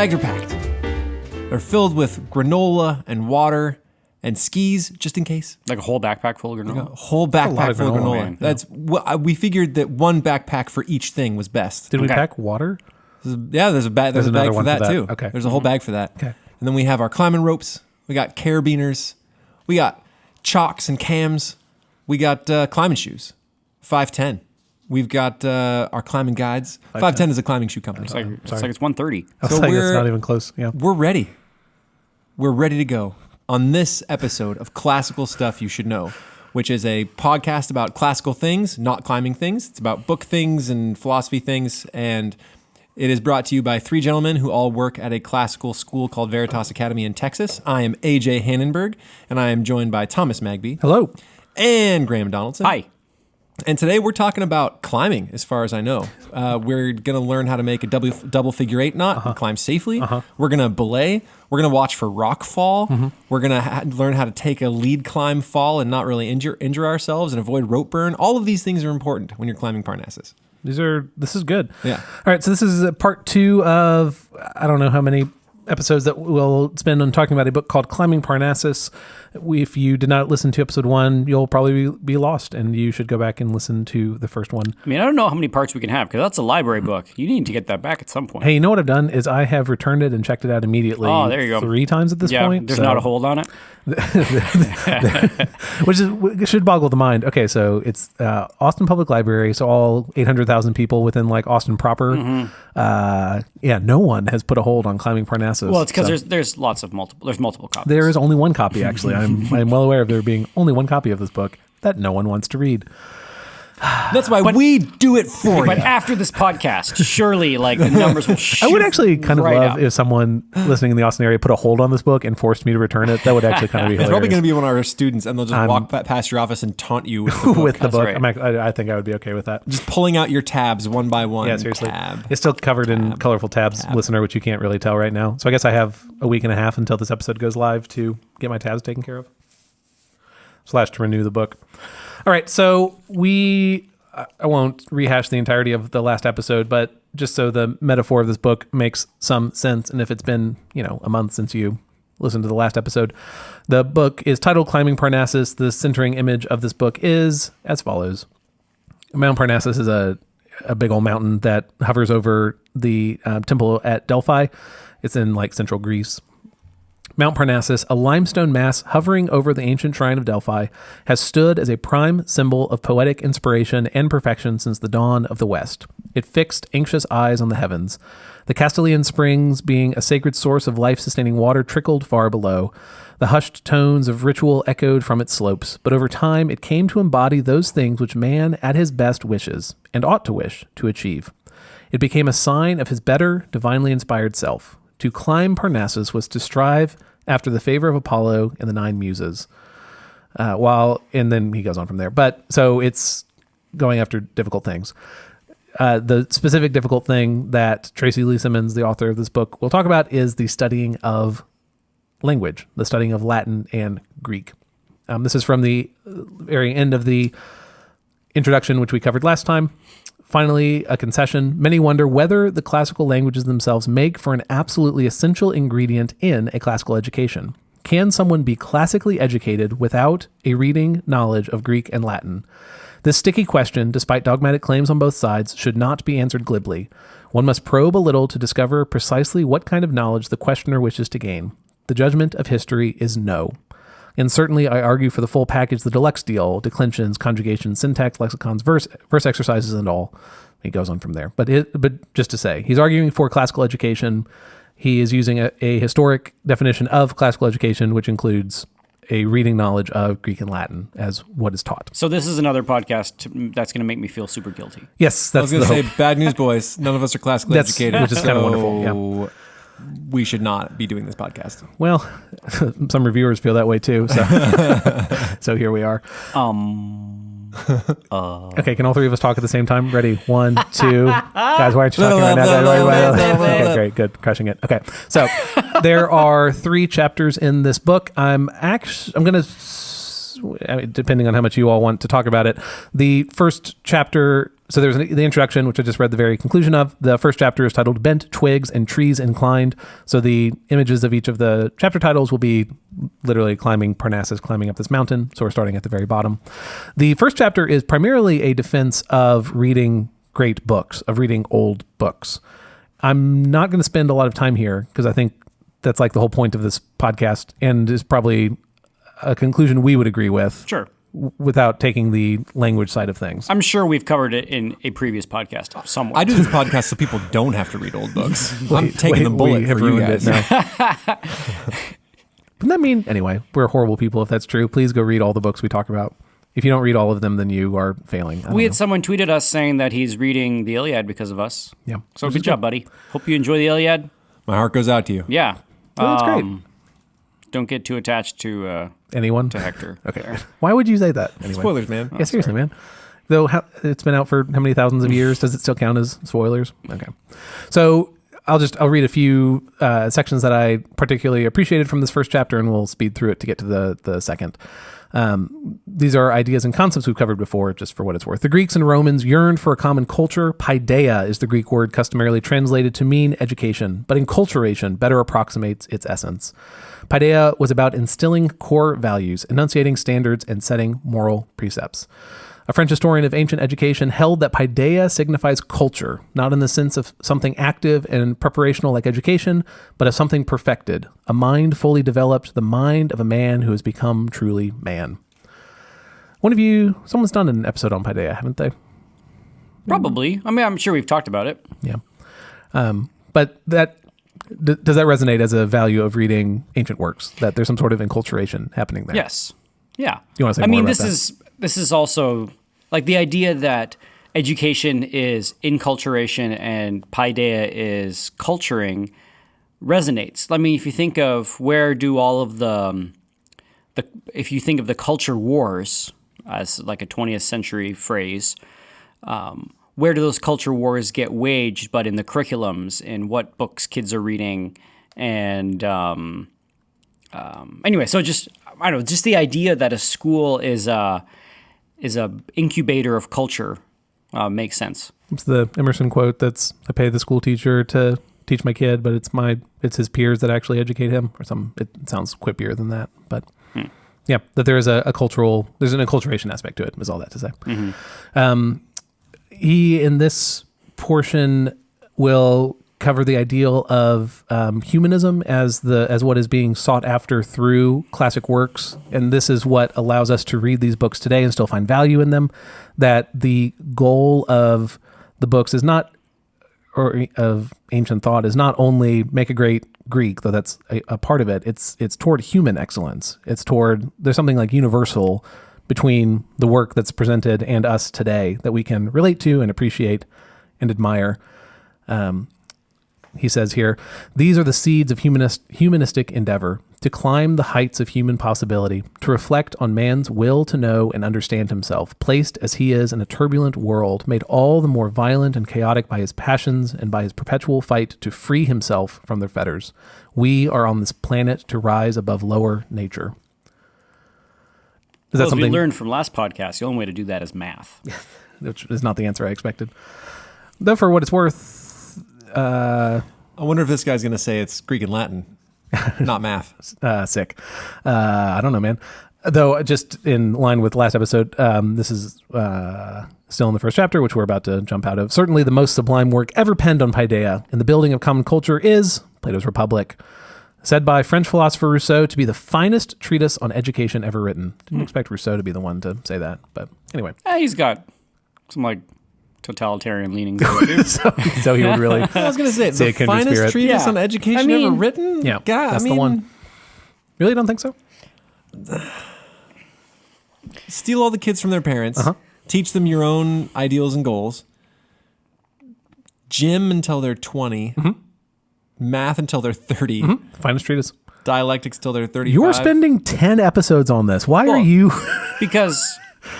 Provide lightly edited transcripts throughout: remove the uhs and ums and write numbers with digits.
bags are packed. They're filled with granola and water and skis, just in case. Like a whole backpack full of granola? A whole backpack full of granola. Man. We figured that one backpack for each thing was best. Did we pack water? There's a bag for that too. Okay. There's a whole bag for that. Okay. And then we have our climbing ropes. We got carabiners. We got chocks and cams. We got climbing shoes. 510. We've got our climbing guides. 510 is a climbing shoe company. It's like it's 130. So it's not even close. Yeah. We're ready. We're ready to go on this episode of Classical Stuff You Should Know, which is a podcast about classical things, not climbing things. It's about book things and philosophy things, and it is brought to you by three gentlemen who all work at a classical school called Veritas Academy in Texas. I am AJ Hannenberg, and I am joined by Thomas Magby. Hello. And Graham Donaldson. Hi. And today we're talking about climbing, as far as I know. We're going to learn how to make a double figure eight knot and climb safely. We're going to belay. We're going to watch for rock fall. We're going to learn how to take a lead climb fall and not really injure ourselves and avoid rope burn. All of these things are important when you're climbing Parnassus. This is good. Yeah. All right. So this is part 2 of, I don't know how many episodes that we'll spend on talking about a book called Climbing Parnassus. If you did not listen to episode 1, you'll probably be lost, and you should go back and listen to the first one. I mean, I don't know how many parts we can have, because that's a library book. You need to get that back at some point. Hey, you know what I've done is I have returned it and checked it out immediately. Oh, there you go. 3 times at this point. There's not a hold on it. Which should boggle the mind. Okay, so it's Austin Public Library, so all 800,000 people within like Austin proper. No one has put a hold on Climbing Parnassus. Well, it's because there's multiple copies. There is only one copy, actually. I'm well aware of there being only one copy of this book that no one wants to read. That's why we do it for you. But after this podcast, surely like the numbers will shoot. I would actually kind of right love up. if someone listening in the Austin area put a hold on this book and forced me to return it. That would actually kind of be hilarious. It's probably going to be one of our students, and they'll just walk past your office and taunt you with the book. with the book. right. I think I would be okay with that. Just pulling out your tabs one by one. Yeah, seriously. Tab. It's still covered in colorful tabs, listener, which you can't really tell right now. So I guess I have a week and a half until this episode goes live to get my tabs taken care of. / to renew the book. All right, so I won't rehash the entirety of the last episode, but just so the metaphor of this book makes some sense, and if it's been, a month since you listened to the last episode, the book is titled Climbing Parnassus. The centering image of this book is as follows. Mount Parnassus is a big old mountain that hovers over the temple at Delphi. It's in central Greece. Mount Parnassus, a limestone mass hovering over the ancient shrine of Delphi, has stood as a prime symbol of poetic inspiration and perfection since the dawn of the West. It fixed anxious eyes on the heavens. The Castelian Springs, being a sacred source of life-sustaining water, trickled far below. The hushed tones of ritual echoed from its slopes, but over time it came to embody those things which man at his best wishes, and ought to wish, to achieve. It became a sign of his better, divinely inspired self. To climb Parnassus was to strive after the favor of Apollo and the 9 muses. And then he goes on from there. But so it's going after difficult things. The specific difficult thing that Tracy Lee Simmons, the author of this book, will talk about is the studying of language, the studying of Latin and Greek. This is from the very end of the introduction, which we covered last time. Finally, a concession. Many wonder whether the classical languages themselves make for an absolutely essential ingredient in a classical education. Can someone be classically educated without a reading knowledge of Greek and Latin? This sticky question, despite dogmatic claims on both sides, should not be answered glibly. One must probe a little to discover precisely what kind of knowledge the questioner wishes to gain. The judgment of history is no. And certainly I argue for the full package, the deluxe deal, declensions, conjugations, syntax, lexicons, verse exercises, and all. He goes on from there. But just to say, he's arguing for classical education. He is using a historic definition of classical education, which includes a reading knowledge of Greek and Latin as what is taught. So this is another podcast that's going to make me feel super guilty. Yes, that's I was going to say, bad news, boys. None of us are classically educated. Which is kind of wonderful, yeah. We should not be doing this podcast. Well, some reviewers feel that way too. So, so here we are. Okay, can all three of us talk at the same time? Ready? 1, 2. Guys, why aren't you talking right now? Okay, great, good, crushing it. Okay, so there are 3 chapters in this book. I'm going to, depending on how much you all want to talk about it, the first chapter So there's the introduction, which I just read the very conclusion of. The first chapter is titled Bent Twigs and Trees Inclined. So the images of each of the chapter titles will be literally climbing Parnassus, climbing up this mountain. So we're starting at the very bottom. The first chapter is primarily a defense of reading great books, of reading old books. I'm not going to spend a lot of time here because I think that's like the whole point of this podcast and is probably a conclusion we would agree with. Sure. Without taking the language side of things. I'm sure we've covered it in a previous podcast somewhere. I do this podcast so people don't have to read old books. I'm taking the bullet for you guys. Wouldn't that mean, anyway, we're horrible people if that's true. Please go read all the books we talk about. If you don't read all of them, then you are failing. We had someone tweeted us saying that he's reading the Iliad because of us. Yeah. So good job, buddy. Hope you enjoy the Iliad. My heart goes out to you. Yeah. Oh, that's great. Don't get too attached to anyone. To Hector. Okay. Why would you say that? Anyway. Spoilers, man. Yeah, seriously, man. Though it's been out for how many thousands of years? Does it still count as spoilers? Okay. So I'll read a few sections that I particularly appreciated from this first chapter, and we'll speed through it to get to the second. These are ideas and concepts we've covered before, just for what it's worth. The Greeks and Romans yearned for a common culture. Paideia is the Greek word customarily translated to mean education, but enculturation better approximates its essence. Paideia was about instilling core values, enunciating standards, and setting moral precepts. A French historian of ancient education held that paideia signifies culture, not in the sense of something active and preparational like education, but of something perfected, a mind fully developed, the mind of a man who has become truly man. Someone's done an episode on paideia, haven't they? Probably. I mean, I'm sure we've talked about it. Yeah. But does that resonate as a value of reading ancient works, that there's some sort of enculturation happening there? Yes. Yeah. You want to say more about that? This is also like the idea that education is enculturation and paideia is culturing resonates. I mean, if you think of where do all of if you think of the culture wars as like a 20th century phrase, where do those culture wars get waged? But in the curriculums, in what books kids are reading, and anyway, so just I don't know, just the idea that a school is a incubator of culture makes sense. It's the Emerson quote I pay the school teacher to teach my kid, but it's his peers that actually educate him, or something. It sounds quippier than that, but yeah, that there is there's an enculturation aspect to it, is all that to say. Mm-hmm. He, in this portion, will cover the ideal of humanism as what is being sought after through classic works, and this is what allows us to read these books today and still find value in them. That the goal of the books is not, or of ancient thought, is not only make a great Greek, though that's a part of it. It's toward human excellence. There's something like universal between the work that's presented and us today that we can relate to and appreciate and admire. He says here, these are the seeds of humanistic endeavor, to climb the heights of human possibility, to reflect on man's will to know and understand himself, placed as he is in a turbulent world, made all the more violent and chaotic by his passions and by his perpetual fight to free himself from their fetters. We are on this planet to rise above lower nature. As we learned from last podcast, the only way to do that is math. Which is not the answer I expected. Though for what it's worth, I wonder if this guy's going to say it's Greek and Latin, not math. Sick. I don't know, man. Though, just in line with last episode, this is still in the first chapter, which we're about to jump out of. Certainly the most sublime work ever penned on paideia in the building of common culture is Plato's Republic, said by French philosopher Rousseau to be the finest treatise on education ever written. Didn't expect Rousseau to be the one to say that, but anyway. He's got some totalitarian leanings. so he would really. I was going to say the finest treatise on education ever written. Yeah, God, that's the one. Really, don't think so? Steal all the kids from their parents. Teach them your own ideals and goals. Gym until they're 20. Math until they're 30. Finest treatise. Dialectics till they're 35. You're spending 10 episodes on this. Why are you? Because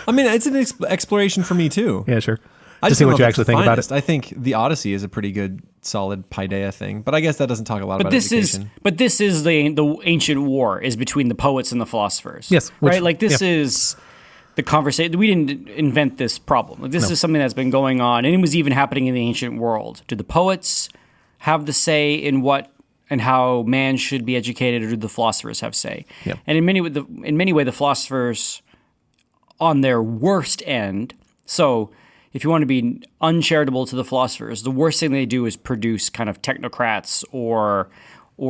I mean, it's an exploration for me too. Yeah, sure. I just see what you actually think about it. I think the Odyssey is a pretty good, solid paideia thing, but I guess that doesn't talk a lot about education. This is the ancient war is between the poets and the philosophers. Yes, right. Like this is the conversation. We didn't invent this problem. Like, this is something that's been going on, and it was even happening in the ancient world. Do the poets have the say in what and how man should be educated, or do the philosophers have say? Yep. And in many ways, the philosophers, on their worst end. So, if you want to be uncharitable to the philosophers, the worst thing they do is produce kind of technocrats or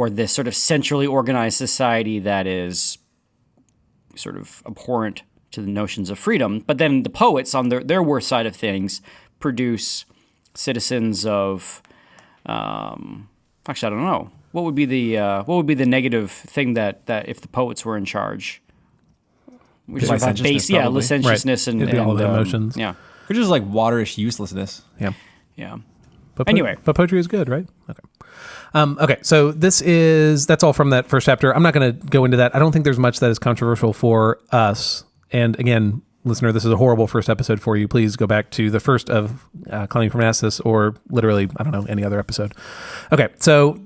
this sort of centrally organized society that is sort of abhorrent to the notions of freedom. But then the poets, on their worst side of things, produce citizens of actually, I don't know. What would be the negative thing that if the poets were in charge? We sort of have licentiousness, right. and all the emotions. Yeah. Or just like waterish uselessness. Yeah. Yeah. But anyway. But poetry is good, right? Okay. Okay, so that's all from that first chapter. I'm not going to go into that. I don't think there's much that is controversial for us. And again, listener, this is a horrible first episode for you. Please go back to the first of Climbing Parnassus, or literally, I don't know, any other episode. Okay, so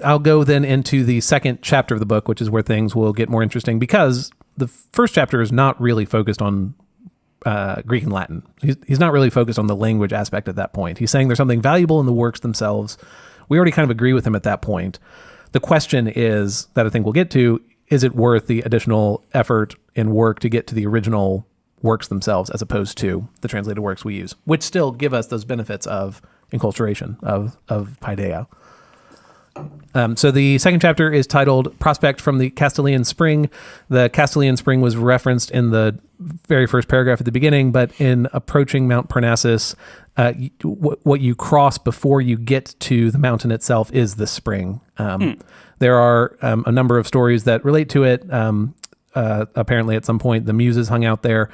I'll go then into the second chapter of the book, which is where things will get more interesting, because the first chapter is not really focused on Greek and Latin. He's not really focused on the language aspect at that point. He's saying there's something valuable in the works themselves. We already kind of agree with him at that point. The question is, that I think we'll get to, is it worth the additional effort and work to get to the original works themselves, as opposed to the translated works we use, which still give us those benefits of enculturation, of paideia. So the second chapter is titled Prospect from the Castelian Spring. The Castelian Spring was referenced in the very first paragraph at the beginning, but in approaching Mount Parnassus, what you cross before you get to the mountain itself is the spring. There are a number of stories that relate to it. Apparently at some point the muses hung out there.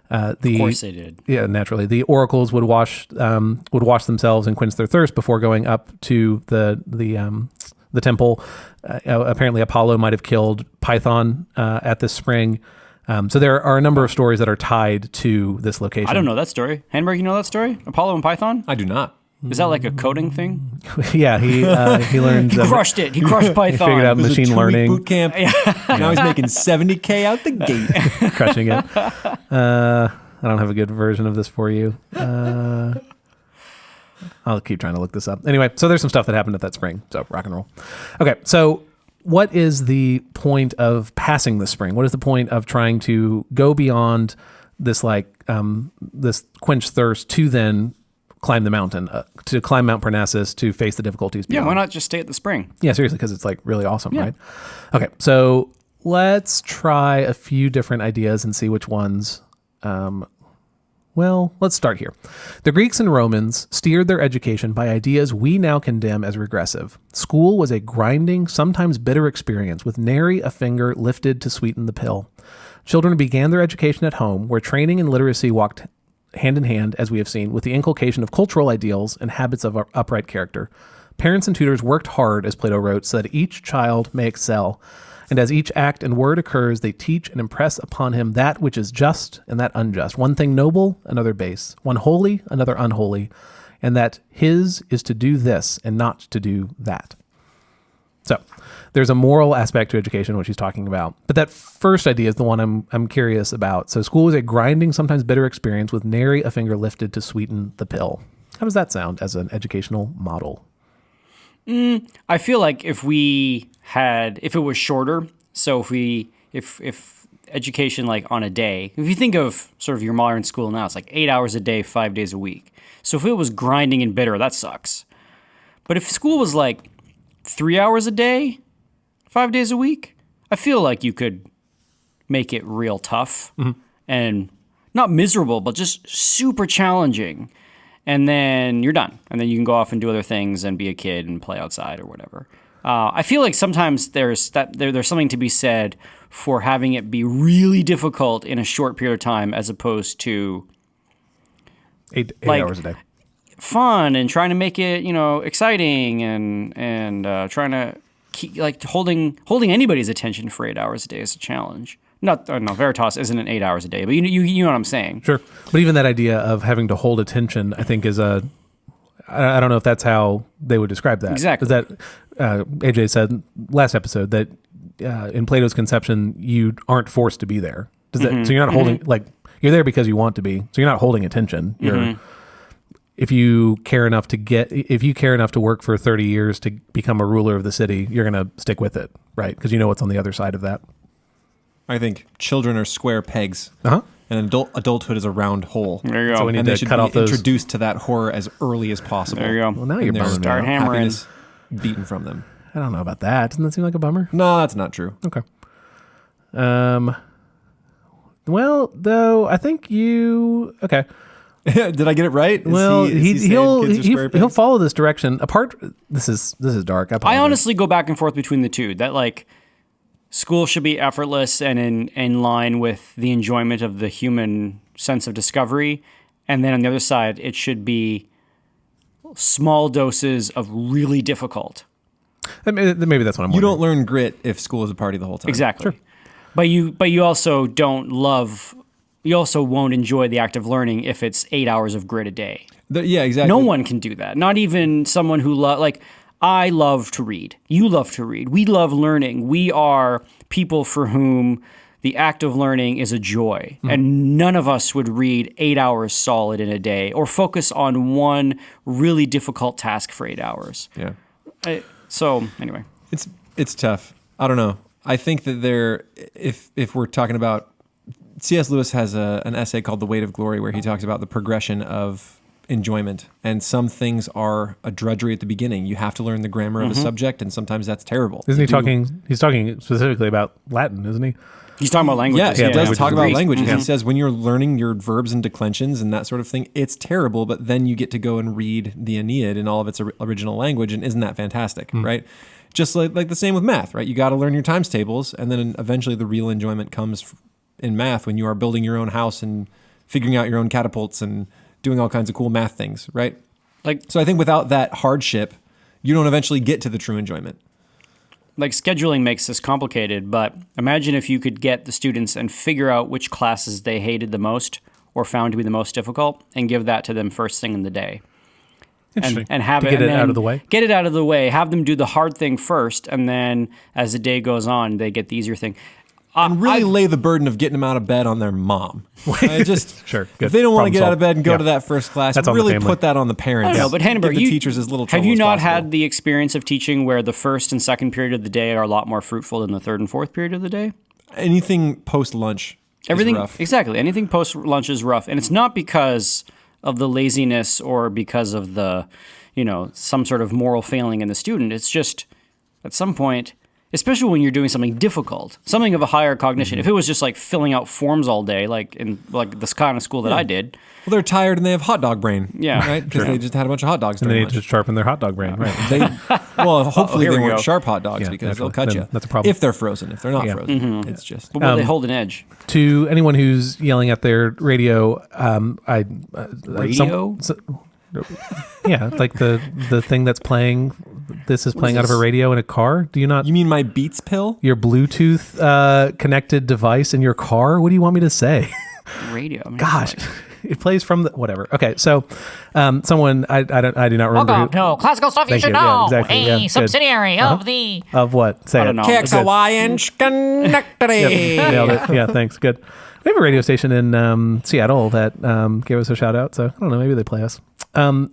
Of course they did. Yeah, naturally. The oracles would wash themselves and quench their thirst before going up to the temple. Apparently Apollo might have killed Python at this spring. So there are a number of stories that are tied to this location. I don't know that story. Handberg, you know that story? Apollo and Python? I do not. Is that like a coding thing? Yeah, he learned. He crushed it. He crushed Python. He figured out It was machine a 2-week learning. boot camp. Now he's making $70K out the gate. Crushing it. I don't have a good version of this for you. I'll keep trying to look this up. Anyway, so there's some stuff that happened at that spring. So rock and roll. Okay, so what is the point of passing the spring? What is the point of trying to go beyond this, this quench thirst to then climb the mountain, to climb Mount Parnassus, to face the difficulties beyond? Yeah, why not just stay at the spring? Yeah, seriously, because it's really awesome, Yeah. right? Okay, so let's try a few different ideas and see which ones. Let's start here. The Greeks and Romans steered their education by ideas we now condemn as regressive. School was a grinding, sometimes bitter experience, with nary a finger lifted to sweeten the pill. Children began their education at home, where training and literacy walked hand in hand, as we have seen, with the inculcation of cultural ideals and habits of upright character. Parents and tutors worked hard, as Plato wrote, so that each child may excel. And as each act and word occurs, they teach and impress upon him that which is just and that unjust. One thing noble, another base. One holy, another unholy. And that his is to do this and not to do that. So there's a moral aspect to education, which he's talking about. But that first idea is the one I'm curious about. So school is a grinding, sometimes bitter experience with nary a finger lifted to sweeten the pill. How does that sound as an educational model? I feel like if it was shorter, so if education like on a day, if you think of sort of your modern school now, it's like 8 hours a day, 5 days a week. So if it was grinding and bitter, that sucks. But if school was like 3 hours a day, 5 days a week, I feel like you could make it real tough and not miserable, but just super challenging. And then you're done. And then you can go off and do other things and be a kid and play outside or whatever. I feel like sometimes there's something to be said for having it be really difficult in a short period of time, as opposed to eight hours a day. Fun and trying to make it, exciting and trying to keep holding anybody's attention for 8 hours a day is a challenge. No, Veritas isn't an 8 hours a day, but you know what I'm saying. Sure. But even that idea of having to hold attention, I think is I don't know if that's how they would describe that. Exactly. That AJ said last episode that in Plato's conception, you aren't forced to be there. So you're not holding, You're there because you want to be. So you're not holding attention. You're if you care enough to work for 30 years to become a ruler of the city, you're going to stick with it, right? Because you know what's on the other side of that. I think children are square pegs. Uh-huh. And adulthood is a round hole. There you go. So we need And they to should cut be off those. introduced to that horror as early as possible. There you go. Well, now you're And their bumming me Start out. hammering. happiness beaten from them. I don't know about that. Doesn't that seem like a bummer? No, that's not true. Okay. Well, though, I think you... Okay. Did I get it right? Well, is he saying kids are square he'll pegs? follow this direction. This is dark. I honestly go back and forth between the two. That like school should be effortless and in line with the enjoyment of the human sense of discovery, and then on the other side, it should be small doses of really difficult. Maybe that's what I'm. You wondering. don't learn grit if school is a party the whole time. Exactly. Sure. But you also don't love. You also won't enjoy the act of learning if it's 8 hours of grit a day. Yeah, exactly. No one can do that. Not even someone who like I love to read. You love to read. We love learning. We are people for whom the act of learning is a joy. And none of us would read 8 hours solid in a day or focus on one really difficult task for 8 hours. Yeah. So anyway, It's tough. I don't know. I think that if we're talking about, C.S. Lewis has an essay called The Weight of Glory where he talks about the progression of enjoyment. And some things are a drudgery at the beginning. You have to learn the grammar of a subject, and sometimes that's terrible. Isn't he talking? He's talking specifically about Latin, isn't he? he's talking about languages. Yeah, he does languages talk are about Greek. languages. He says when you're learning your verbs and declensions and that sort of thing, it's terrible, but then you get to go and read the Aeneid in all of its original language, and isn't that fantastic, right? Just like the same with math, right? You got to learn your times tables, and then eventually the real enjoyment comes in math when you are building your own house and figuring out your own catapults and doing all kinds of cool math things, right? So I think without that hardship, you don't eventually get to the true enjoyment. Like scheduling makes this complicated, but imagine if you could get the students and figure out which classes they hated the most or found to be the most difficult and give that to them first thing in the day. And have to it get and it then out of the way. Get it out of the way. Have them do the hard thing first, and then as the day goes on, they get the easier thing. And really lay the burden of getting them out of bed on their mom. Sure, If good. they don't want Problem to get out solved. of bed and go Yeah. to that first class, That's on the really family. put that on the parents. I don't know, but Hannenberg, give the teachers as little trouble have you as not possible. had the experience of teaching where the first and second period of the day are a lot more fruitful than the third and fourth period of the day? Anything post-lunch Everything is rough. Exactly. Anything post lunch is rough, and it's not because of the laziness or because of the, some sort of moral failing in the student. It's just at some point, especially when you're doing something difficult, something of a higher cognition. If it was just like filling out forms all day, like in like this kind of school that I did, Well, they're tired and they have hot dog brain. Yeah. Right? Because they just had a bunch of hot dogs And they during need to lunch. sharpen their hot dog brain, right? Hopefully here they we weren't go. sharp hot dogs Yeah, because they'll naturally. cut Then you. that's a problem. If they're frozen. If they're not Yeah. frozen, it's just... but will they hold an edge? To anyone who's yelling at their radio, Radio? Like the thing that's playing. This is playing out of a this? radio in a car. Do you not? You mean my Beats pill? Your Bluetooth connected device in your car? What do you want me to say? Radio. I mean, Gosh, it plays from the whatever. Okay, so someone I do not remember. Welcome to Classical Stuff You Thank Should you. Know, Yeah, exactly. Yeah, a good. subsidiary of the... Of what? Say I it. don't know. KXLY Connectory. Nailed it. Yeah, thanks. Good. We have a radio station in Seattle that gave us a shout out. So I don't know. Maybe they play us.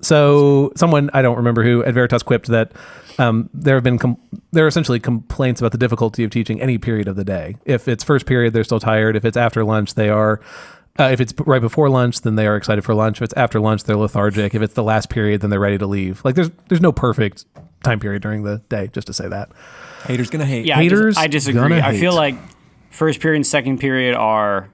So someone, I don't remember who, at Veritas quipped that there are essentially complaints about the difficulty of teaching any period of the day. If it's first period, they're still tired. If it's after lunch, they are. If it's right before lunch, then they are excited for lunch. If it's after lunch, they're lethargic. If it's the last period, then they're ready to leave. Like there's no perfect time period during the day. Just to say that. Haters gonna hate. Yeah, Haters I disagree. gonna I feel hate. like first period and second period are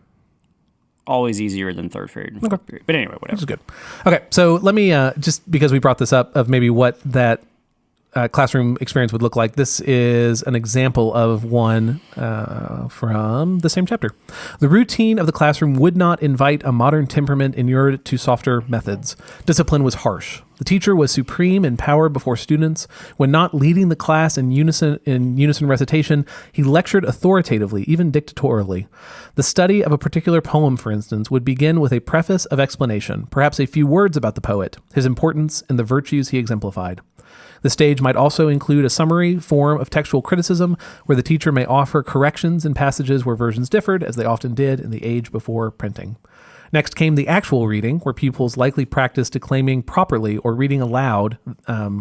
always easier than third period and fourth period. But anyway, This whatever. is good. Okay, so let me just because we brought this up of maybe what that classroom experience would look like. This is an example of one from the same chapter. The routine of the classroom would not invite a modern temperament inured to softer methods. Discipline was harsh. The teacher was supreme in power before students. When not leading the class in unison recitation, he lectured authoritatively, even dictatorially. The study of a particular poem, for instance, would begin with a preface of explanation, perhaps a few words about the poet, his importance, and the virtues he exemplified. The stage might also include a summary form of textual criticism, where the teacher may offer corrections in passages where versions differed, as they often did in the age before printing. Next came the actual reading, where pupils likely practiced declaiming properly or reading aloud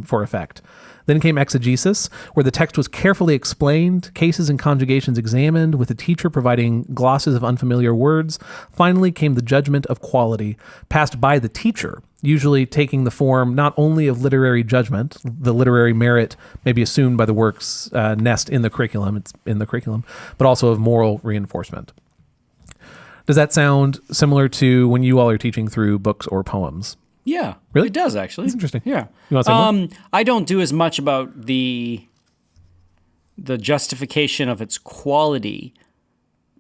for effect. Then came exegesis, where the text was carefully explained, cases and conjugations examined, with the teacher providing glosses of unfamiliar words. Finally came the judgment of quality, passed by the teacher, usually taking the form not only of literary judgment, the literary merit may be assumed by the work's nest in the curriculum, it's in the curriculum, but also of moral reinforcement. Does that sound similar to when you all are teaching through books or poems? Yeah. Really? It does, actually. That's interesting. Yeah. You want to say more? I don't do as much about the justification of its quality,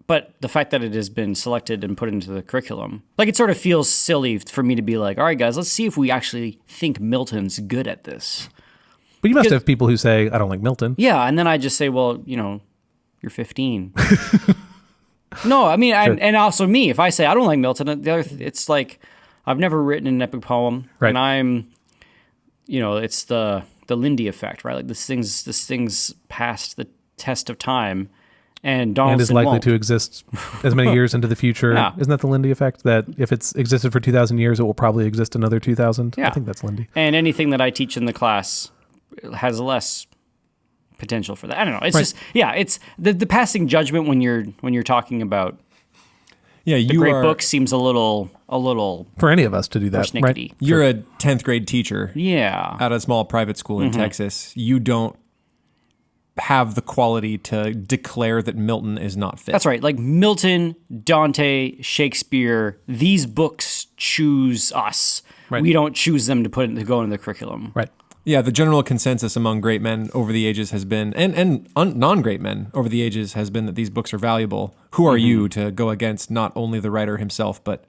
but the fact that it has been selected and put into the curriculum. Like, it sort of feels silly for me to be like, all right, guys, let's see if we actually think Milton's good at this. But you must have people who say, I don't like Milton. Yeah, and then I just say, well, you're 15. No, I mean, Sure. and also me, if I say I don't like Milton, it's like I've never written an epic poem, right. And I'm, it's the Lindsay Effect, right? Like this thing's passed the test of time, and Donaldson and is likely won't. to exist as many years into the future. Yeah. Isn't that the Lindsay Effect? That if it's existed for 2,000 years, it will probably exist another 2,000? Yeah. I think that's Lindsay. And anything that I teach in the class has less potential for that. I don't know. It's right. just, it's the passing judgment when you're talking about the great book seems a little for any of us to do that. persnickety. Right? You're a 10th grade teacher. Yeah. At a small private school in Texas. You don't have the quality to declare that Milton is not fit. That's right. Like Milton, Dante, Shakespeare, these books choose us. Right. We don't choose them to go into the curriculum. Right. Yeah, the general consensus among great men over the ages has been, and non-great men over the ages has been that these books are valuable. Who are you to go against not only the writer himself, but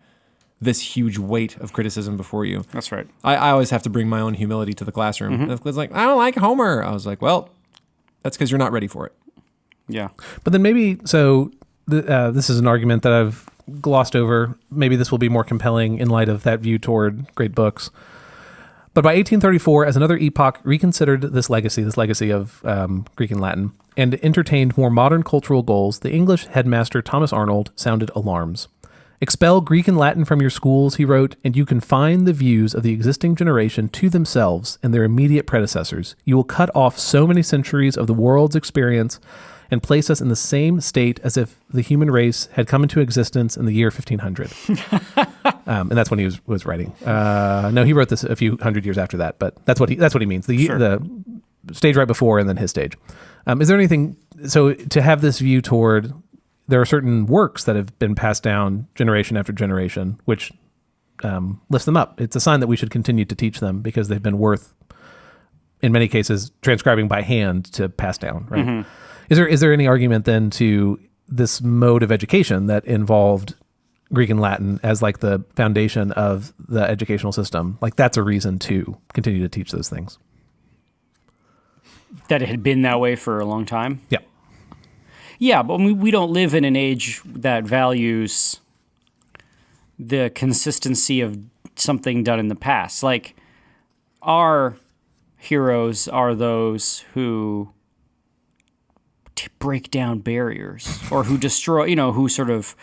this huge weight of criticism before you? That's right. I always have to bring my own humility to the classroom. It's like, I don't like Homer. I was like, well, that's because you're not ready for it. Yeah. But then maybe, this is an argument that I've glossed over. Maybe this will be more compelling in light of that view toward great books. But by 1834, as another epoch reconsidered this legacy of Greek and Latin, and entertained more modern cultural goals, the English headmaster Thomas Arnold sounded alarms. Expel Greek and Latin from your schools, he wrote, and you confine the views of the existing generation to themselves and their immediate predecessors. You will cut off so many centuries of the world's experience and place us in the same state as if the human race had come into existence in the year 1500. And that's when he was writing. No, he wrote this a few hundred years after that, but that's what he means. The stage right before and then his stage. Is there anything, so to have this view toward, there are certain works that have been passed down generation after generation, which lifts them up. It's a sign that we should continue to teach them because they've been worth, in many cases, transcribing by hand to pass down, right? Mm-hmm. Is there any argument then to this mode of education that involved Greek and Latin as like the foundation of the educational system? Like that's a reason to continue to teach those things. That it had been that way for a long time? Yeah. Yeah, but we don't live in an age that values the consistency of something done in the past. Like, our heroes are those who break down barriers or who destroy, who sort of,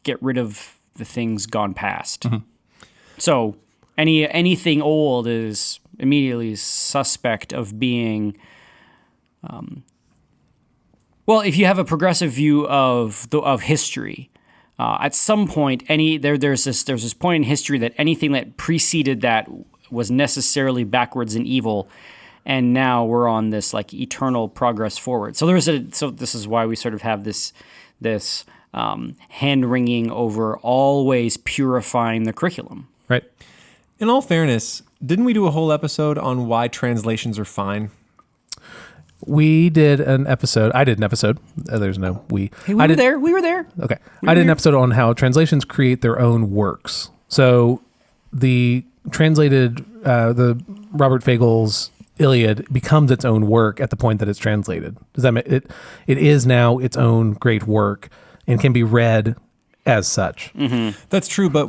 get rid of the things gone past. Mm-hmm. So anything old is immediately suspect of being, if you have a progressive view of history, at some point, there's this point in history that anything that preceded that was necessarily backwards and evil, and now we're on this like eternal progress forward. So this is why we sort of have this hand wringing over always purifying the curriculum. Right. In all fairness, didn't we do a whole episode on why translations are fine? We did an episode. I did an episode. There's no we. Hey, we were there. Okay. I did an episode on how translations create their own works. So the translated, the Robert Fagel's Iliad becomes its own work at the point that it's translated. Does that make it? It is now its own great work and can be read as such. Mm-hmm. That's true, but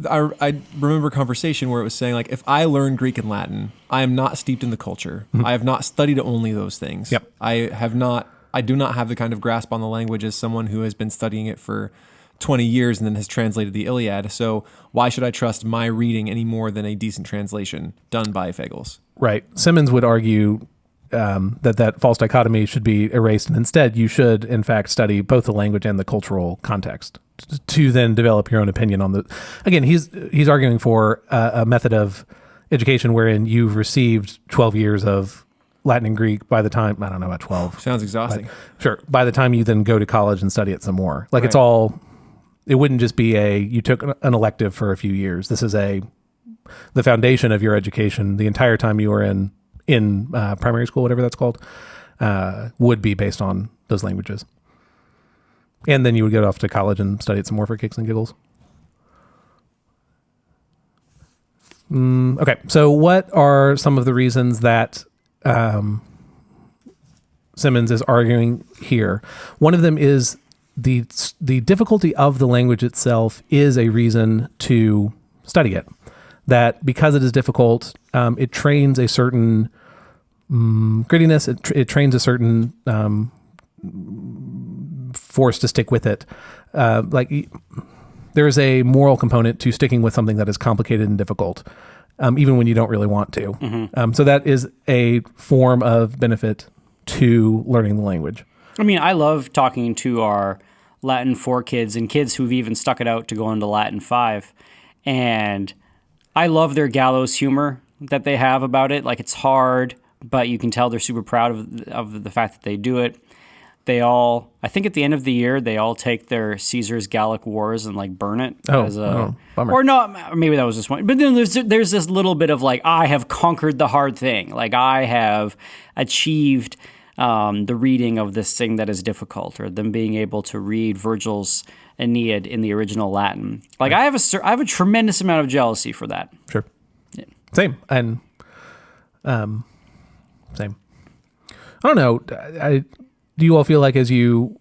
I remember a conversation where it was saying, like, if I learn Greek and Latin, I am not steeped in the culture. Mm-hmm. I have not studied only those things. Yep. I do not have the kind of grasp on the language as someone who has been studying it for 20 years and then has translated the Iliad. So why should I trust my reading any more than a decent translation done by Fagles? Right. Simmons would argue that false dichotomy should be erased, and instead you should, in fact, study both the language and the cultural context to then develop your own opinion on the. Again, he's arguing for a method of education wherein you've received 12 years of Latin and Greek by the time, I don't know about 12. Sounds exhausting. Sure. By the time you then go to college and study it some more. Like it's Right. all, it wouldn't just be you took an elective for a few years. This is the foundation of your education the entire time you were in primary school, whatever that's called, would be based on those languages. And then you would go off to college and study it some more for kicks and giggles. Okay. So what are some of the reasons that Simmons is arguing here? One of them is the difficulty of the language itself is a reason to study it. That because it is difficult, it trains a certain grittiness. It trains a certain force to stick with it. There is a moral component to sticking with something that is complicated and difficult, even when you don't really want to. Mm-hmm. So that is a form of benefit to learning the language. I mean, I love talking to our Latin 4 kids and kids who've even stuck it out to go into Latin 5. And I love their gallows humor that they have about it. Like, it's hard, but you can tell they're super proud of the fact that they do it. They all, I think at the end of the year, they all take their Caesar's Gallic Wars and like burn it. Bummer. Or not, maybe that was just one. But then there's this little bit of like, I have conquered the hard thing. Like, I have achieved the reading of this thing that is difficult, or them being able to read Virgil's Aeneid in the original Latin. Like, I have a tremendous amount of jealousy for that. Sure. Yeah. Same. And same. I don't know. Do you all feel like as you...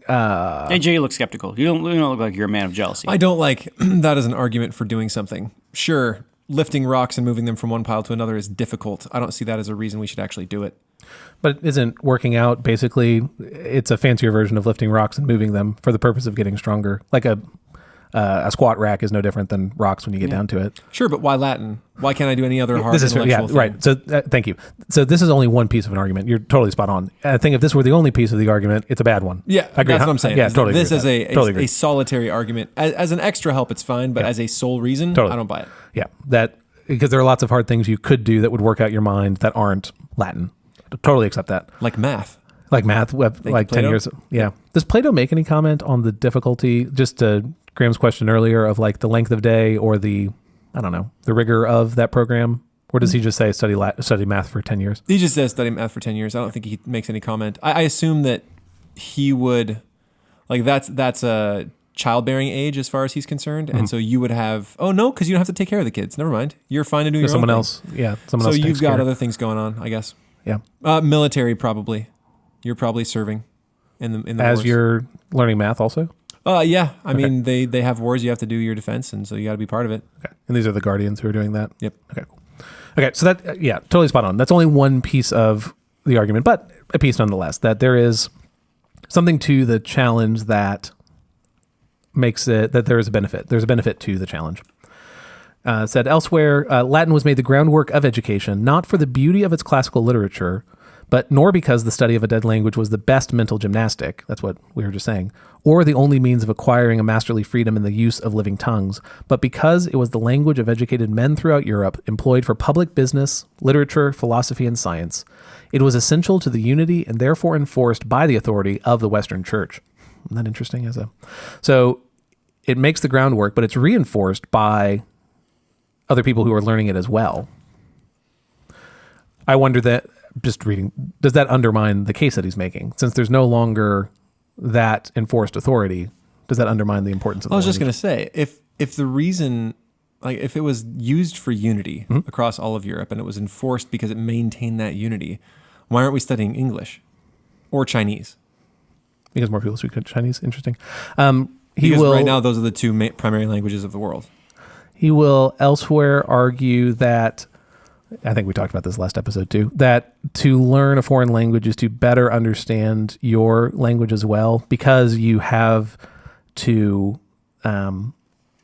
AJ, you look skeptical. You don't look like you're a man of jealousy. I don't like that as an argument for doing something. Sure, lifting rocks and moving them from one pile to another is difficult. I don't see that as a reason we should actually do it. But isn't working out basically, it's a fancier version of lifting rocks and moving them for the purpose of getting stronger? Like a squat rack is no different than rocks when you get down to it. Sure, but why Latin? Why can't I do any other hard This is intellectual thing? right. So thank you. So this is only one piece of an argument. You're totally spot on. I think if this were the only piece of the argument, it's a bad one. Yeah, I agree. that's what I'm saying. Yeah, totally. This is Totally agree. a solitary argument. As an extra help, it's fine, but as a sole reason, Totally. I don't buy it. Yeah, that because there are lots of hard things you could do that would work out your mind that aren't Latin. I totally accept that. Like math. Like math, like 10 Plato? years. Yeah. Does Plato make any comment on the difficulty, just to Graham's question earlier, of like the length of day or the rigor of that program? Or does he just say study math for 10 years? He just says study math for 10 years. I don't think he makes any comment. I assume that he would, like, that's a childbearing age as far as he's concerned. And so you would have, because you don't have to take care of the kids. Never mind. You're fine to do your own someone thing. else. Yeah. Someone So else. you've takes got care. other things going on, I guess. Yeah. Military, probably. You're probably serving in the As wars. you're learning math also? Yeah. I mean, they have wars. You have to do your defense, and so you got to be part of it. Okay. And these are the Guardians who are doing that? Yep. Okay, cool. Okay, so that, totally spot on. That's only one piece of the argument, but a piece nonetheless, that there is something to the challenge that makes it, that there is a benefit. There's a benefit to the challenge. Said elsewhere, Latin was made the groundwork of education, not for the beauty of its classical literature, but nor because the study of a dead language was the best mental gymnastic, that's what we were just saying, or the only means of acquiring a masterly freedom in the use of living tongues, but because it was the language of educated men throughout Europe, employed for public business, literature, philosophy, and science. It was essential to the unity and therefore enforced by the authority of the Western Church. Isn't that interesting? So it makes the groundwork, but it's reinforced by other people who are learning it as well. I wonder that, just reading, does that undermine the case that he's making? Since there's no longer that enforced authority, does that undermine the importance of the I was just language? going to say, if the reason like if it was used for unity across all of Europe and it was enforced because it maintained that unity, why aren't we studying English or Chinese? Because more people speak Chinese. Interesting. Because right now those are the two primary languages of the world. He will elsewhere argue that, I think we talked about this last episode too, that to learn a foreign language is to better understand your language as well, because you have to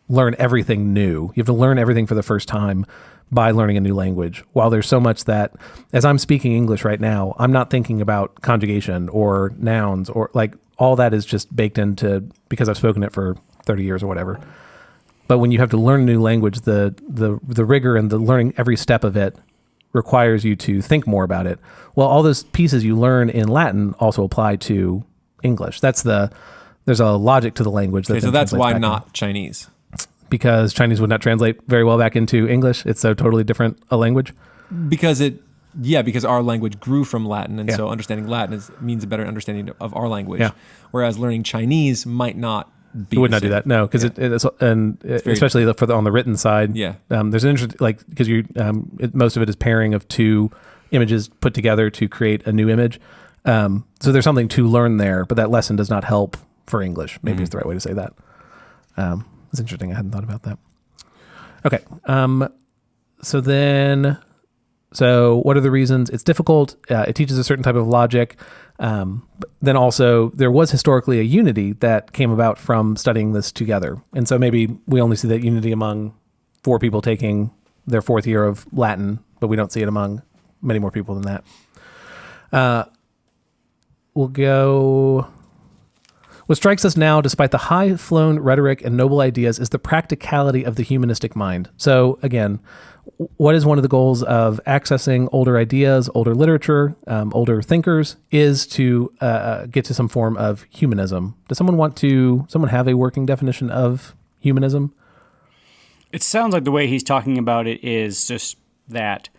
learn everything new. You have to learn everything for the first time by learning a new language. While there's so much that, as I'm speaking English right now, I'm not thinking about conjugation or nouns or like all that is just baked into, because I've spoken it for 30 years or whatever. But when you have to learn a new language, the rigor and the learning every step of it requires you to think more about it. Well, all those pieces you learn in Latin also apply to English. There's a logic to the language. Okay, so that's why not Chinese. Because Chinese would not translate very well back into English. It's so totally different a language. Because our language grew from Latin, and so understanding Latin means a better understanding of our language. Yeah. Whereas learning Chinese might not be. It would not do that. No, because especially on the written side. Yeah. There's an interesting, like, because most of it is pairing of two images put together to create a new image. So there's something to learn there, but that lesson does not help for English. Maybe is the right way to say that. It's interesting. I hadn't thought about that. Okay. So what are the reasons? It's difficult. It teaches a certain type of logic. But then also there was historically a unity that came about from studying this together. And so maybe we only see that unity among 4 people taking their 4th year of Latin, but we don't see it among many more people than that. We'll go... What strikes us now, despite the high-flown rhetoric and noble ideas, is the practicality of the humanistic mind. So again, what is one of the goals of accessing older ideas, older literature, older thinkers, is to get to some form of humanism. Does someone have a working definition of humanism? It sounds like the way he's talking about it is just that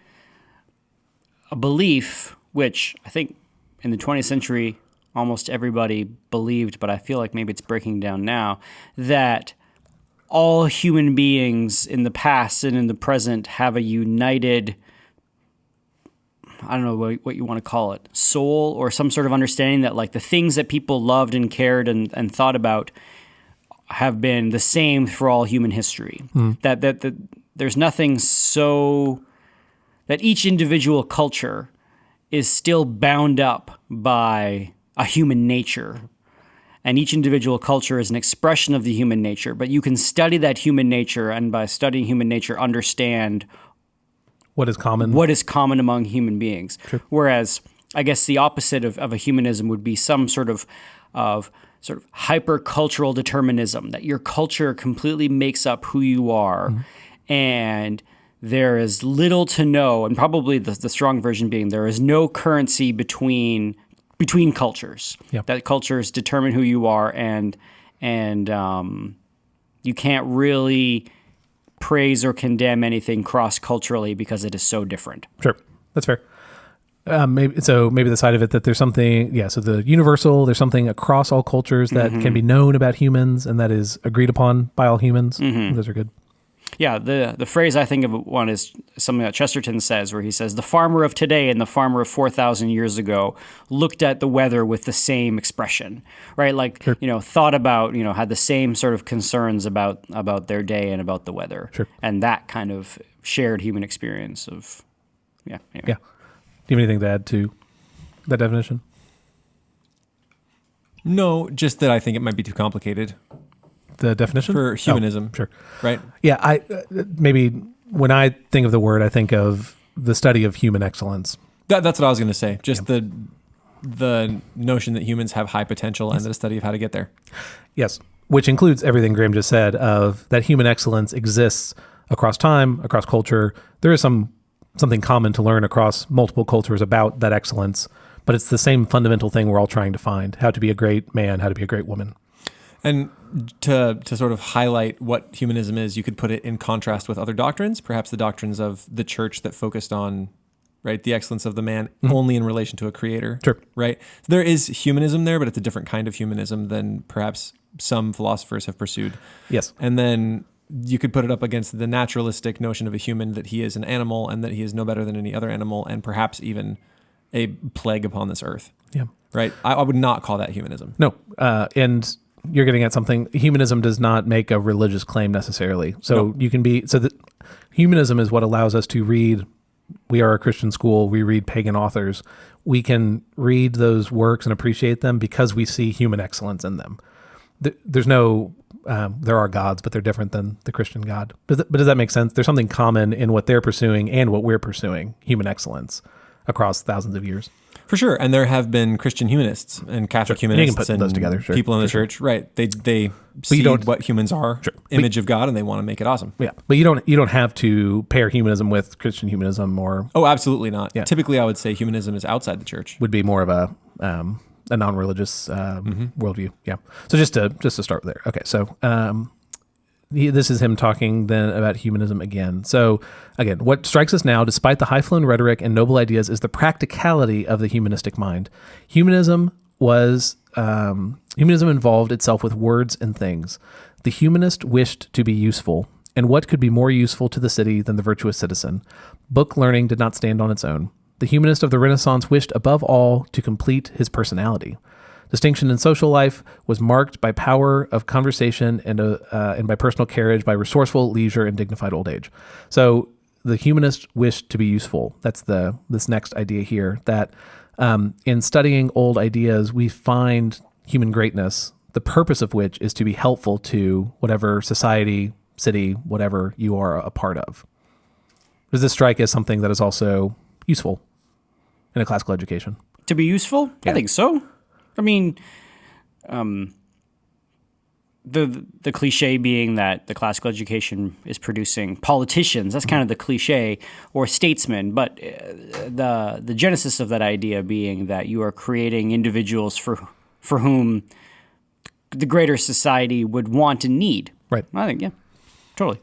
a belief, which I think in the 20th century almost everybody believed, but I feel like maybe it's breaking down now, that all human beings in the past and in the present have a united, I don't know what you want to call it, soul or some sort of understanding that like the things that people loved and cared and thought about have been the same for all human history. That there's nothing so that each individual culture is still bound up by a human nature, and each individual culture is an expression of the human nature, but you can study that human nature, and by studying human nature, understand what is common among human beings. True. Whereas I guess the opposite of a humanism would be some sort of hyper-cultural determinism, that your culture completely makes up who you are, and there is little to no, and probably the strong version being there is no currency between cultures. Yep. That cultures determine who you are, and you can't really praise or condemn anything cross-culturally because it is so different. Sure, that's fair. Maybe the side of it that there's something, so the universal, there's something across all cultures that can be known about humans and that is agreed upon by all humans. Those are good. Yeah, the phrase I think of one is something that Chesterton says, where he says, the farmer of today and the farmer of 4,000 years ago looked at the weather with the same expression, right? Like, sure. Thought about, had the same sort of concerns about their day and about the weather. Sure. And that kind of shared human experience of, anyway. Yeah. Do you have anything to add to that definition? No, just that I think it might be too complicated. The definition? For humanism. Sure. Right? Yeah, maybe when I think of the word, I think of the study of human excellence. That's what I was going to say. Just the notion that humans have high potential and the study of how to get there. Yes, which includes everything Graham just said of that human excellence exists across time, across culture. There is something common to learn across multiple cultures about that excellence, but it's the same fundamental thing we're all trying to find, how to be a great man, how to be a great woman. And to sort of highlight what humanism is, you could put it in contrast with other doctrines, perhaps the doctrines of the church that focused on, right, the excellence of the man only in relation to a creator. Sure. Right? There is humanism there, but it's a different kind of humanism than perhaps some philosophers have pursued. Yes. And then you could put it up against the naturalistic notion of a human, that he is an animal and that he is no better than any other animal, and perhaps even a plague upon this earth. Yeah. Right? I would not call that humanism. No. And you're getting at something. Humanism does not make a religious claim necessarily. So you can be, so that humanism is what allows us to read. We are a Christian school. We read pagan authors. We can read those works and appreciate them because we see human excellence in them. There's no, there are gods, but they're different than the Christian God. But does that make sense? There's something common in what they're pursuing and what we're pursuing, human excellence, across thousands of years. For sure. And there have been Christian humanists and Catholic humanists, you can put and those together, sure, people in the for church. Right. They see what humans are, image of God, and they want to make it awesome. Yeah. But you don't have to pair humanism with Christian humanism, or Oh, absolutely not. Yeah. Typically, I would say humanism is outside the church. would be more of a non-religious worldview. Yeah. So just to start there. Okay. So this is him talking then about humanism again. So again, what strikes us now, despite the high-flown rhetoric and noble ideas, is the practicality of the humanistic mind. Humanism involved itself with words and things. The humanist wished to be useful, and what could be more useful to the city than the virtuous citizen? Book learning did not stand on its own. The humanist of the Renaissance wished above all to complete his personality. Distinction in social life was marked by power of conversation and by personal carriage, by resourceful leisure and dignified old age. So the humanist wished to be useful. That's this next idea here, that in studying old ideas, we find human greatness, the purpose of which is to be helpful to whatever society, city, whatever you are a part of. Does this strike as something that is also useful in a classical education? To be useful? Yeah. I think so. I mean, the cliche being that the classical education is producing politicians. That's kind of the cliche, or statesmen. But the genesis of that idea being that you are creating individuals for whom the greater society would want and need. Right. I think, yeah, totally.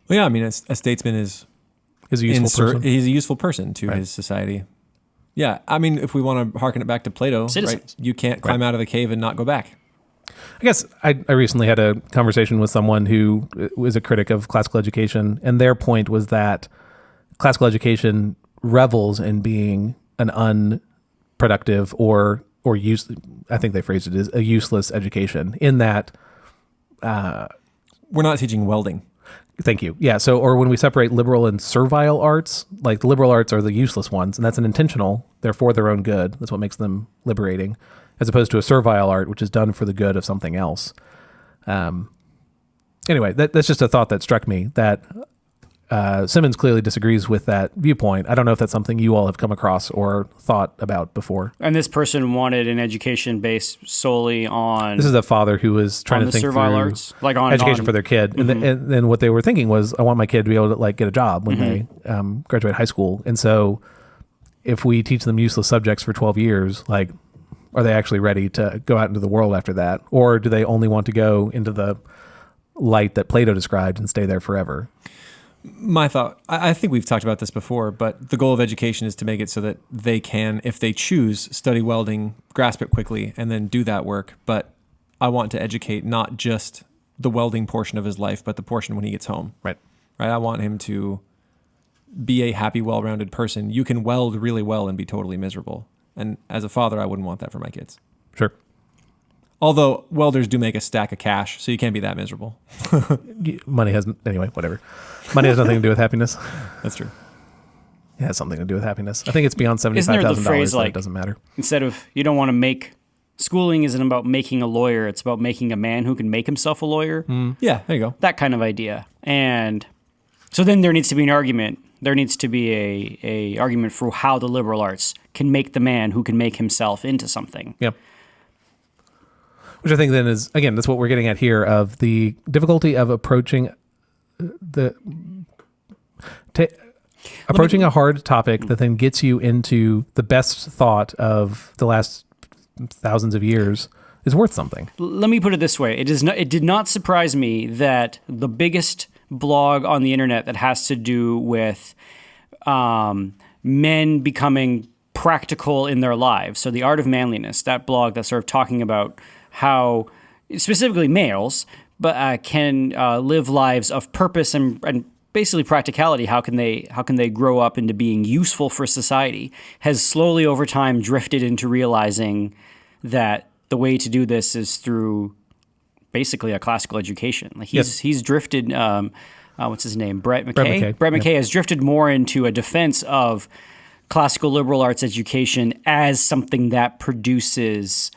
Well, yeah, I mean, a statesman is Is a useful person. He's a useful person to Right. his society. Yeah, I mean, if we want to harken it back to Plato, Citizen. right? You can't climb out of the cave and not go back. I guess I recently had a conversation with someone who was a critic of classical education, and their point was that classical education revels in being an unproductive or use. I think they phrased it as a useless education. In that, We're not teaching welding. thank you. Yeah. So, or when we separate liberal and servile arts, like the liberal arts are the useless ones, and that's an intentional. They're for their own good. That's what makes them liberating, as opposed to a servile art, which is done for the good of something else. Anyway, that's just a thought that struck me, that Simmons clearly disagrees with that viewpoint. I don't know if that's something you all have come across or thought about before. And this person wanted an education based solely on This is a father who was trying on to the think servile through arts, like on education for their kid. And then what they were thinking was, I want my kid to be able to like get a job when they graduate high school. And so if we teach them useless subjects for 12 years, like, are they actually ready to go out into the world after that? Or do they only want to go into the light that Plato described and stay there forever? My thought, I think we've talked about this before, but the goal of education is to make it so that they can, if they choose, study welding, grasp it quickly, and then do that work. But I want to educate not just the welding portion of his life, but the portion when he gets home. Right. Right. I want him to be a happy, well-rounded person. You can weld really well and be totally miserable. And as a father, I wouldn't want that for my kids. Sure. Although welders do make a stack of cash, so you can't be that miserable. Money has, anyway, whatever. Money has nothing to do with happiness. That's true. It has something to do with happiness. I think it's beyond Isn't there the $75,000. phrase That like, it doesn't matter. instead of, you don't want to make, schooling isn't about making a lawyer, it's about making a man who can make himself a lawyer. Yeah, there you go. That kind of idea. And so then there needs to be an argument. There needs to be a argument for how the liberal arts can make the man who can make himself into something. Yep. Which I think then is, again, that's what we're getting at here, of the difficulty of approaching approaching a hard topic that then gets you into the best thought of the last thousands of years is worth something. Let me put it this way. It did not surprise me that the biggest blog on the internet that has to do with men becoming practical in their lives, so the Art of Manliness, that blog that's sort of talking about how specifically males can live lives of purpose and basically practicality. How can they grow up into being useful for society? Has slowly over time drifted into realizing that the way to do this is through basically a classical education. Like he's drifted. What's his name? Brett McKay. Brett McKay has drifted more into a defense of classical liberal arts education as something that produces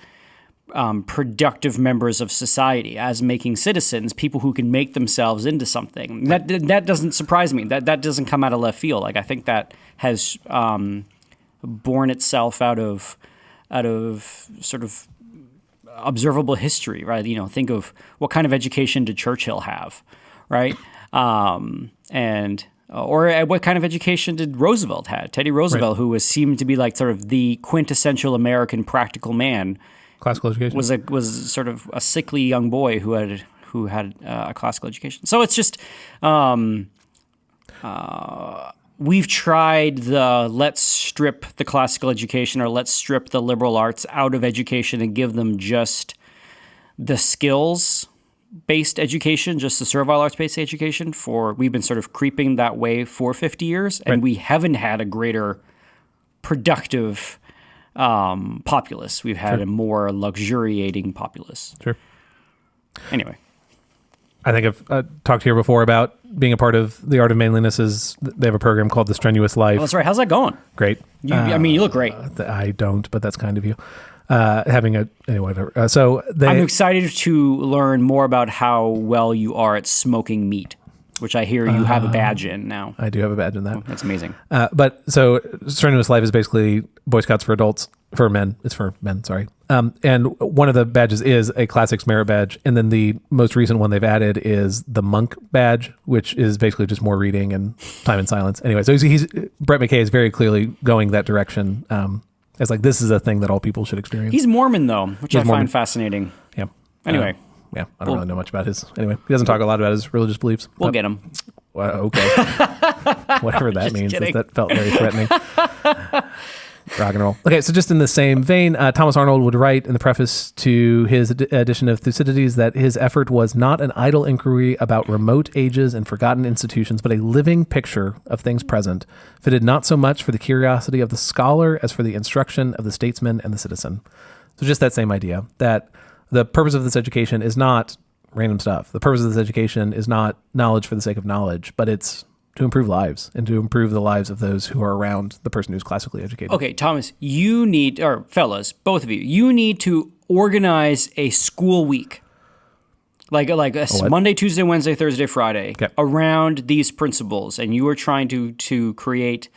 productive members of society, as making citizens, people who can make themselves into something. That doesn't surprise me. That doesn't come out of left field. Like I think that has borne itself out of sort of observable history, right? You know, think of what kind of education did Churchill have, right? Or what kind of education did Roosevelt have? Teddy Roosevelt, who seemed to be like sort of the quintessential American practical man. Classical education was sort of a sickly young boy who had a classical education. So it's just we've tried the let's strip the classical education or let's strip the liberal arts out of education and give them just the skills-based education, just the servile arts-based education. We've been sort of creeping that way for 50 years, and we haven't had a greater productive populace. We've had a more luxuriating populace. Sure. Anyway. I think I've talked here before about being a part of the Art of Manliness. They have a program called The Strenuous Life. Oh, that's right. How's that going? Great. I mean, you look great. I don't, but that's kind of you. Anyway, whatever. I'm excited to learn more about how well you are at smoking meat, which I hear you have a badge in now. I do have a badge in that. Oh, that's amazing. But Strenuous Life is basically Boy Scouts for men. It's for men, sorry. And one of the badges is a Classics Merit badge. And then the most recent one they've added is the Monk badge, which is basically just more reading and time in silence. Anyway, so Brett McKay is very clearly going that direction. It's like, this is a thing that all people should experience. He's Mormon, though, which I find fascinating. Yeah. Anyway. I don't really know much about Anyway, he doesn't talk a lot about his religious beliefs. We'll get him. Well, okay. Whatever that means. That felt very threatening. Rock and roll. Okay, so just in the same vein, Thomas Arnold would write in the preface to his edition of Thucydides that his effort was not an idle inquiry about remote ages and forgotten institutions, but a living picture of things present, fitted not so much for the curiosity of the scholar as for the instruction of the statesman and the citizen. So just that same idea, that the purpose of this education is not random stuff. The purpose of this education is not knowledge for the sake of knowledge, but it's to improve lives and to improve the lives of those who are around the person who's classically educated. Okay, Thomas, or fellas, both of you need to organize a school week. Like a Monday, Tuesday, Wednesday, Thursday, Friday, around these principles. And you are trying to create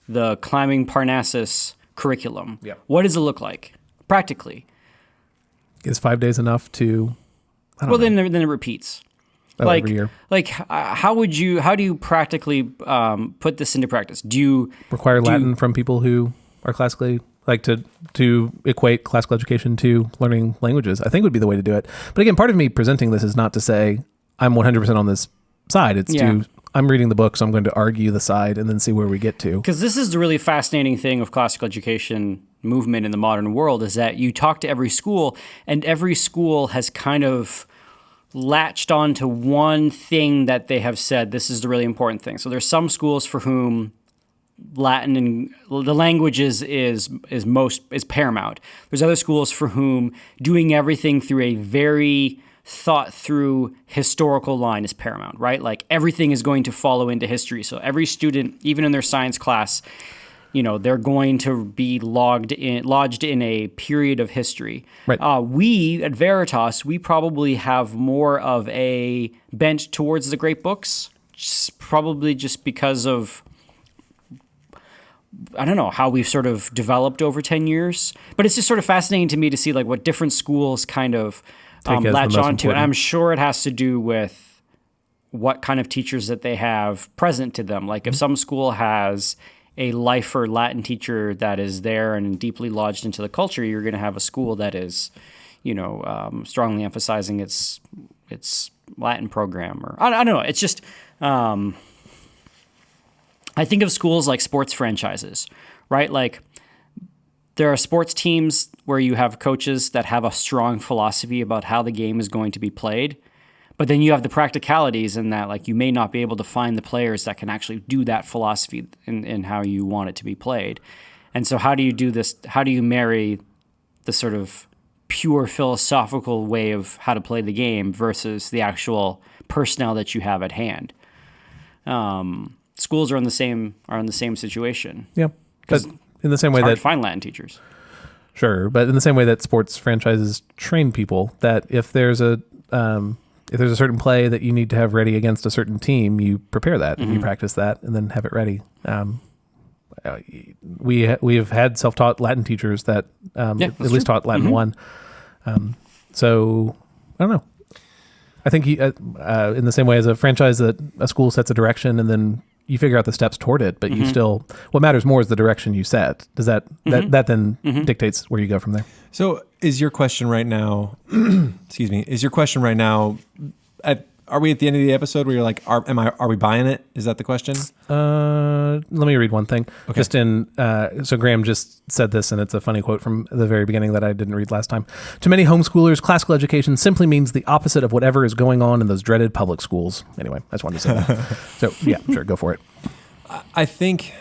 the climbing Parnassus curriculum. Yep. What does it look like practically? Is 5 days enough to... Then it repeats. Every year. How do you practically put this into practice? Do you require Latin from people who are classically, to equate classical education to learning languages? I think would be the way to do it. But again, part of me presenting this is not to say I'm 100% on this side. It's I'm reading the book, so I'm going to argue the side and then see where we get to. Because this is the really fascinating thing of classical education movement in the modern world, is that you talk to every school, and every school has kind of latched on to one thing that they have said, this is the really important thing. So there's some schools for whom Latin and the language is paramount. There's other schools for whom doing everything through a very thought through historical line is paramount, right? Like everything is going to follow into history. So every student, even in their science class, they're going to be lodged in a period of history. Right. We at Veritas, we probably have more of a bent towards the great books, probably just because of, I don't know, how we've sort of developed over 10 years. But it's just sort of fascinating to me to see like what different schools kind of latch onto. And I'm sure it has to do with what kind of teachers that they have present to them. Like if some school has a lifer Latin teacher that is there and deeply lodged into the culture, you're going to have a school that is, strongly emphasizing its Latin program. Or I don't know. It's just, I think of schools like sports franchises, right? Like there are sports teams where you have coaches that have a strong philosophy about how the game is going to be played, But then you have the practicalities in that, like, you may not be able to find the players that can actually do that philosophy in how you want it to be played. And so how do you do this? How do you marry the sort of pure philosophical way of how to play the game versus the actual personnel that you have at hand? Schools are in the same situation. Yeah, but in the same way It's hard that to find Latin teachers. Sure, but in the same way that sports franchises train people, that if there's a certain play that you need to have ready against a certain team, you prepare that and you practice that and then have it ready. We have had self-taught Latin teachers that at least taught Latin 1. So I don't know. I think in the same way as a franchise, that a school sets a direction and then you figure out the steps toward it, but you still, what matters more is the direction you set. Does that then dictates where you go from there? So is your question right now, excuse me, are we at the end of the episode where you're like, are we buying it? Is that the question? Let me read one thing. Okay. So Graham just said this, and it's a funny quote from the very beginning that I didn't read last time. To many homeschoolers, classical education simply means the opposite of whatever is going on in those dreaded public schools. Anyway, I just wanted to say that. So yeah, sure, go for it. I think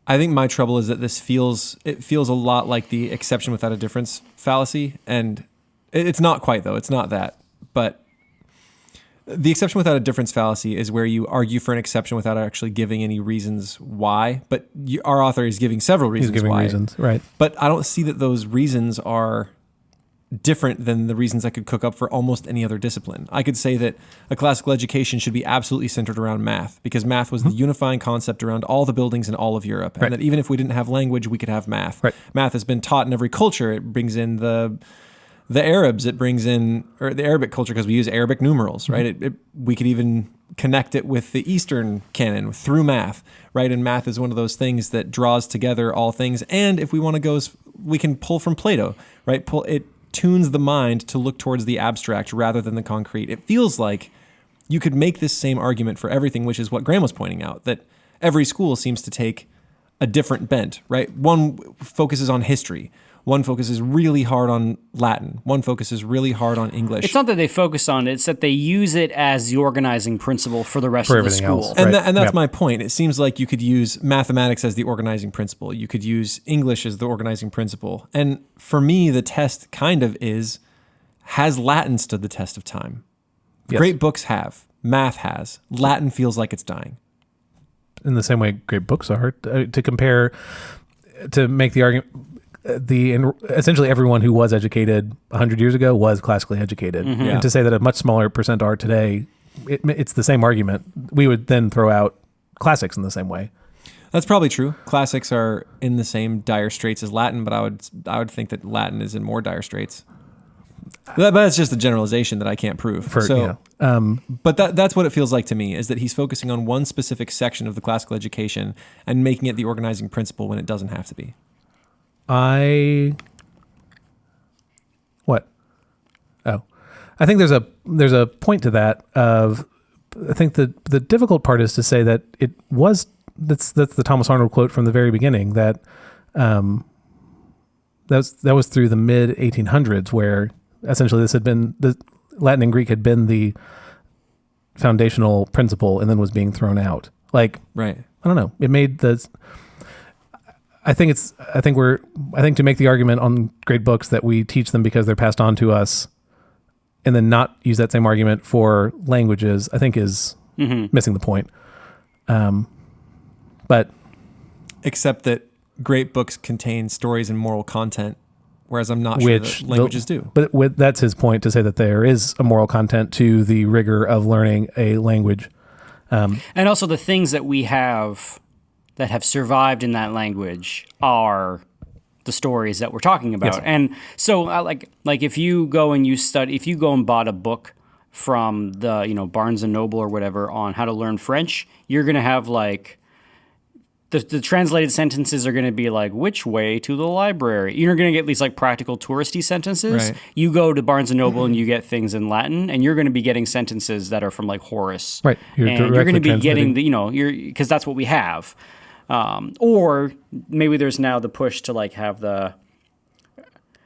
my trouble is that it feels a lot like the exception without a difference fallacy, and it's not quite though. It's not that, but the exception without a difference fallacy is where you argue for an exception without actually giving any reasons why. But our author is giving several reasons why. He's giving reasons, right? But I don't see that those reasons are different than the reasons I could cook up for almost any other discipline. I could say that a classical education should be absolutely centered around math because math was the unifying concept around all the buildings in all of Europe. And that even if we didn't have language, we could have math. Right. Math has been taught in every culture. It brings in the Arabs, it brings in, or the Arabic culture because we use Arabic numerals, right? We could even connect it with the Eastern canon through math, right? And math is one of those things that draws together all things. And if we want to go, we can pull from Plato, right? It tunes the mind to look towards the abstract rather than the concrete. It feels like you could make this same argument for everything, which is what Graham was pointing out, that every school seems to take a different bent, right? One focuses on history. One focuses really hard on Latin. One focuses really hard on English. It's not that they focus on it, it's that they use it as the organizing principle for the rest of the school. Else. And that's my point. It seems like you could use mathematics as the organizing principle. You could use English as the organizing principle. And for me, the test kind of is, has Latin stood the test of time? Yes. Great books have. Math has. Latin feels like it's dying. In the same way great books are. To compare, to make the argument, essentially everyone who was educated 100 years ago was classically educated. And to say that a much smaller percent are today, it's the same argument. We would then throw out classics in the same way. That's probably true. Classics are in the same dire straits as Latin, but I would think that Latin is in more dire straits. But that's just a generalization that I can't prove. But that's what it feels like to me, is that he's focusing on one specific section of the classical education and making it the organizing principle when it doesn't have to be. I think there's a point to that of, I think the difficult part is to say that that's the Thomas Arnold quote from the very beginning, that that was through the mid 1800s where essentially this had been, the Latin and Greek had been the foundational principle and then was being thrown out. Like, right. I don't know. It made I think to make the argument on great books that we teach them because they're passed on to us and then not use that same argument for languages, I think is missing the point. But except that great books contain stories and moral content, whereas I'm not sure that languages do. But that's his point, to say that there is a moral content to the rigor of learning a language. And also the things that we have that have survived in that language are the stories that we're talking about. Yes. And so like if you go and bought a book from the, Barnes and Noble or whatever on how to learn French, you're going to have like the translated sentences are going to be like, which way to the library? You're going to get these like practical touristy sentences. Right. You go to Barnes and Noble and you get things in Latin, and you're going to be getting sentences that are from like Horace. Right. You're going to be getting because that's what we have. Or maybe there's now the push to like have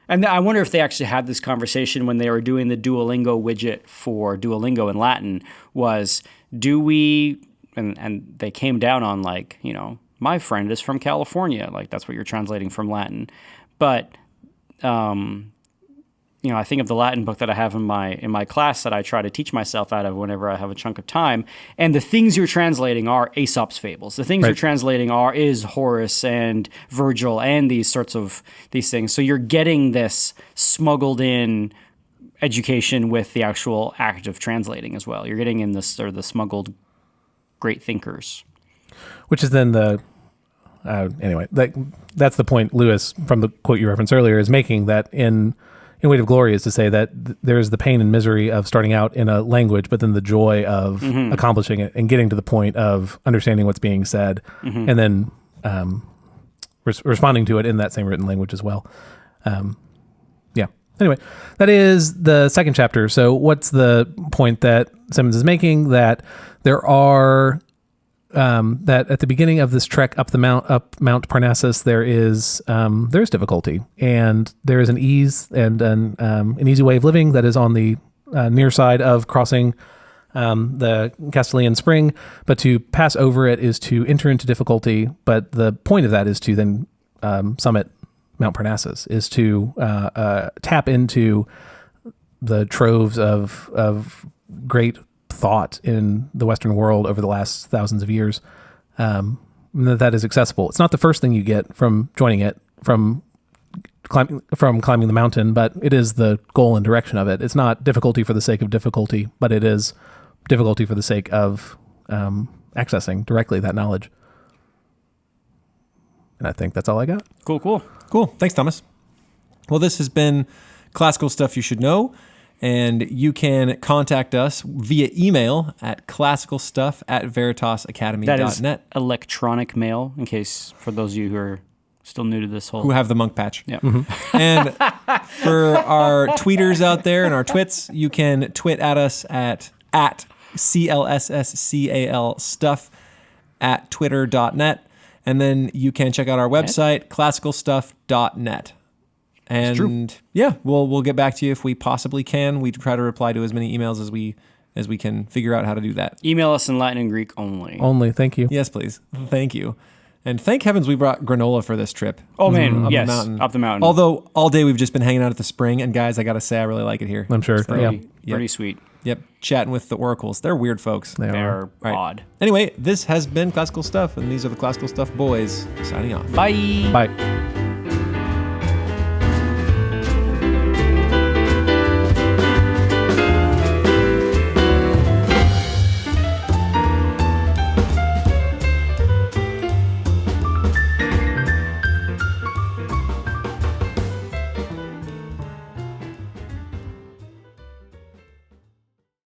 And I wonder if they actually had this conversation when they were doing the Duolingo widget for Duolingo in Latin. Was do we? And they came down on like, you know, my friend is from California. Like that's what you're translating from Latin. But you know, I think of the Latin book that I have in my class that I try to teach myself out of whenever I have a chunk of time. And the things you're translating are Aesop's fables. The things you're translating is Horace and Virgil and these things. So you're getting this smuggled in education with the actual act of translating as well. You're getting in this the smuggled great thinkers. Which is then anyway, that's the point Lewis, from the quote you referenced earlier, is making, that in Weight of Glory is to say that there's the pain and misery of starting out in a language, but then the joy of accomplishing it and getting to the point of understanding what's being said, and then responding to it in that same written language as well. Yeah. Anyway, that is the second chapter. So what's the point that Simmons is making? That there are that at the beginning of this trek up Mount Parnassus, there is difficulty, and there is an ease and an easy way of living that is on the near side of crossing the Castelian Spring. But to pass over it is to enter into difficulty. But the point of that is to then summit Mount Parnassus, is to tap into the troves of great thought in the Western world over the last thousands of years, that is accessible. It's not the first thing you get from joining it, from climbing the mountain, but it is the goal and direction of it. It's not difficulty for the sake of difficulty, but it is difficulty for the sake of accessing directly that knowledge. And I think that's all I got. Cool. Thanks, Thomas. Well, this has been Classical Stuff You Should Know. And you can contact us via email at classicalstuff@veritasacademy.net. That is electronic mail, in case for those of you who are still new to this whole... Who have the monk patch. Yeah. And for our tweeters out there and our twits, you can twit at us at CLSSCAL stuff at twitter.net. And then you can check out our website, classicalstuff.net. And yeah, we'll get back to you if we possibly can. We try to reply to as many emails as we can figure out how to do that. Email us in Latin and Greek only. Only, thank you. Yes, please. Thank you. And thank heavens we brought granola for this trip. Oh man, up yes, the mountain. up the mountain. Although all day we've just been hanging out at the spring, and guys, I gotta say I really like it here. I'm sure. Pretty sweet. Yep, chatting with the oracles. They're weird folks. They're odd. Anyway, this has been Classical Stuff, and these are the Classical Stuff boys signing off. Bye. Bye.